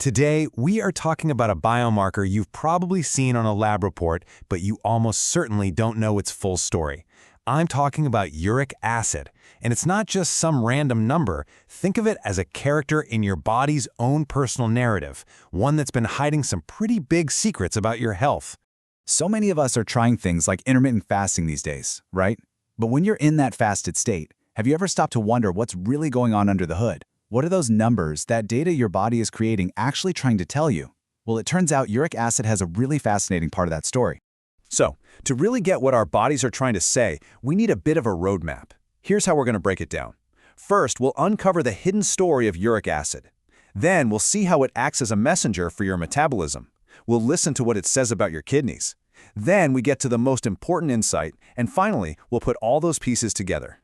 Today, we are talking about a biomarker you've probably seen on a lab report, but you almost certainly don't know its full story. I'm talking about uric acid, and it's not just some random number. Think of it as a character in your body's own personal narrative, one that's been hiding some pretty big secrets about your health. So many of us are trying things like intermittent fasting these days, right? But when you're in that fasted state, have you ever stopped to wonder what's really going on under the hood? What are those numbers, that data your body is creating, actually trying to tell you? Well, it turns out uric acid has a really fascinating part of that story. So, to really get what our bodies are trying to say, we need a bit of a roadmap. Here's how we're going to break it down. First, we'll uncover the hidden story of uric acid. Then, we'll see how it acts as a messenger for your metabolism. We'll listen to what it says about your kidneys. Then, we get to the most important insight, and finally, we'll put all those pieces together.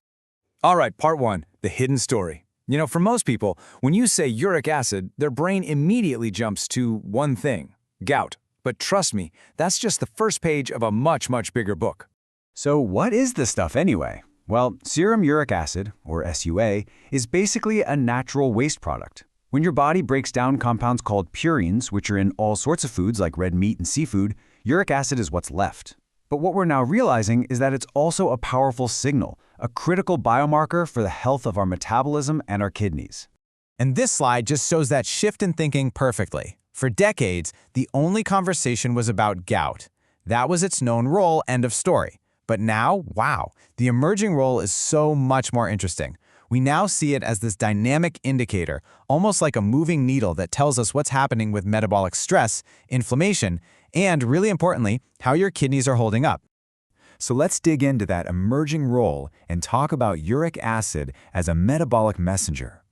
All right, part one, the hidden story. For most people, when you say uric acid, their brain immediately jumps to one thing, gout. But trust me, that's just the first page of a much, much bigger book. So what is this stuff anyway? Well, serum uric acid, or SUA, is basically a natural waste product. When your body breaks down compounds called purines, which are in all sorts of foods like red meat and seafood, uric acid is what's left. But what we're now realizing is that it's also a powerful signal, a critical biomarker for the health of our metabolism and our kidneys. And this slide just shows that shift in thinking perfectly. For decades, the only conversation was about gout. That was its known role, end of story. But now, wow, the emerging role is so much more interesting. We now see it as this dynamic indicator, almost like a moving needle that tells us what's happening with metabolic stress, inflammation, and, really importantly, how your kidneys are holding up. So let's dig into that emerging role and talk about uric acid as a metabolic messenger.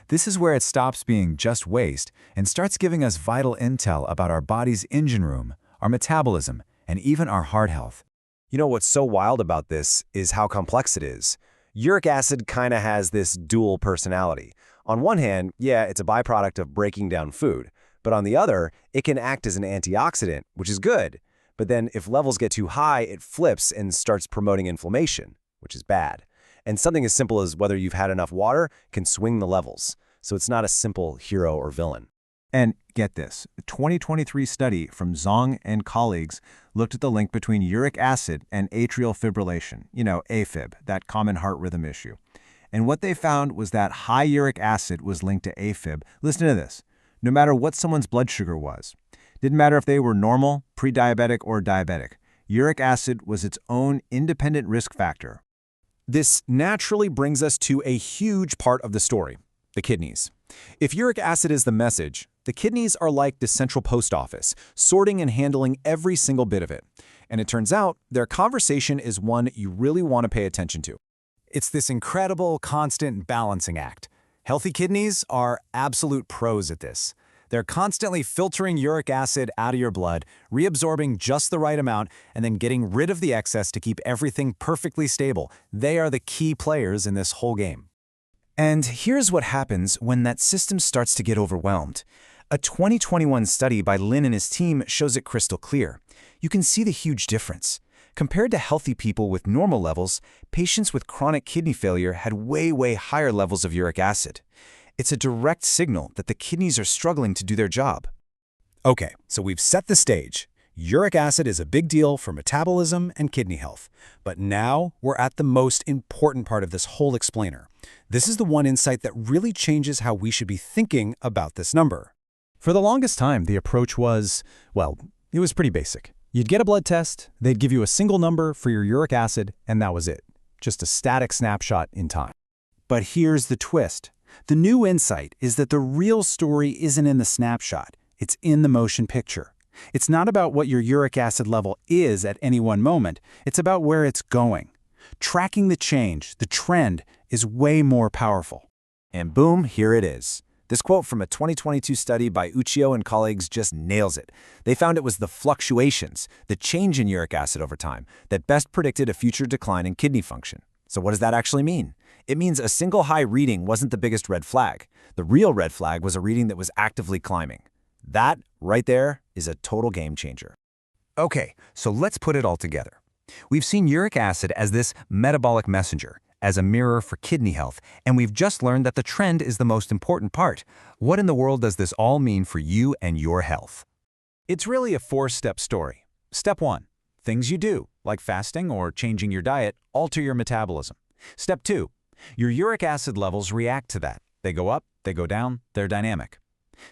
This is where it stops being just waste and starts giving us vital intel about our body's engine room, our metabolism, and even our heart health. You know what's so wild about this is how complex it is. Uric acid kind of has this dual personality. On one hand, yeah, it's a byproduct of breaking down food. But on the other, it can act as an antioxidant, which is good. But then if levels get too high, it flips and starts promoting inflammation, which is bad. And something as simple as whether you've had enough water can swing the levels. So it's not a simple hero or villain. And get this, a 2023 study from Zhang and colleagues looked at the link between uric acid and atrial fibrillation, AFib, that common heart rhythm issue. And what they found was that high uric acid was linked to AFib. Listen to this. No matter what someone's blood sugar was. Didn't matter if they were normal, pre-diabetic, or diabetic. Uric acid was its own independent risk factor. This naturally brings us to a huge part of the story, the kidneys. If uric acid is the message, the kidneys are like the central post office, sorting and handling every single bit of it. And it turns out their conversation is one you really want to pay attention to. It's this incredible, constant balancing act. Healthy kidneys are absolute pros at this. They're constantly filtering uric acid out of your blood, reabsorbing just the right amount, and then getting rid of the excess to keep everything perfectly stable. They are the key players in this whole game. And here's what happens when that system starts to get overwhelmed. A 2021 study by Lin and his team shows it crystal clear. You can see the huge difference. Compared to healthy people with normal levels, patients with chronic kidney failure had way higher levels of uric acid. It's a direct signal that the kidneys are struggling to do their job. Okay, so we've set the stage. Uric acid is a big deal for metabolism and kidney health. But now we're at the most important part of this whole explainer. This is the one insight that really changes how we should be thinking about this number. For the longest time, the approach was, well, it was pretty basic. You'd get a blood test, they'd give you a single number for your uric acid, and that was it. Just a static snapshot in time. But here's the twist. The new insight is that the real story isn't in the snapshot, it's in the motion picture. It's not about what your uric acid level is at any one moment, it's about where it's going. Tracking the change, the trend, is way more powerful. And boom, here it is. This quote from a 2022 study by Uchiho and colleagues just nails it. They found it was the fluctuations, the change in uric acid over time, that best predicted a future decline in kidney function. So what does that actually mean? It means a single high reading wasn't the biggest red flag. The real red flag was a reading that was actively climbing. That, right there, is a total game changer. Okay, so let's put it all together. We've seen uric acid as this metabolic messenger, as a mirror for kidney health, and we've just learned that the trend is the most important part. What in the world does this all mean for you and your health? It's really a 4-step story. Step 1. Things you do, like fasting or changing your diet, alter your metabolism. Step 2. Your uric acid levels react to that. They go up, they go down, they're dynamic.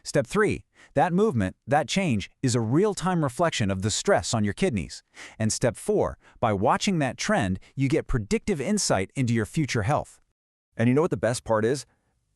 Step 3. That movement, that change, is a real-time reflection of the stress on your kidneys. And Step 4. By watching that trend, you get predictive insight into your future health. And you know what the best part is?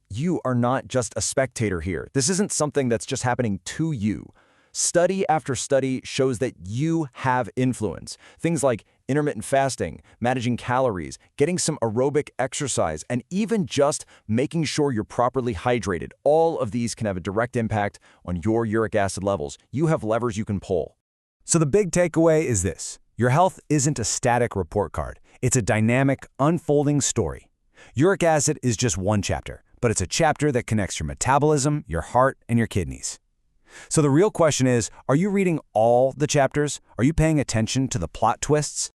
You are not just a spectator here. This isn't something that's just happening to you. Study after study shows that you have influence. Things like intermittent fasting, managing calories, getting some aerobic exercise, and even just making sure you're properly hydrated. All of these can have a direct impact on your uric acid levels. You have levers you can pull. So the big takeaway is this. Your health isn't a static report card. It's a dynamic, unfolding story. Uric acid is just one chapter, but it's a chapter that connects your metabolism, your heart, and your kidneys. So the real question is, are you reading all the chapters? Are you paying attention to the plot twists?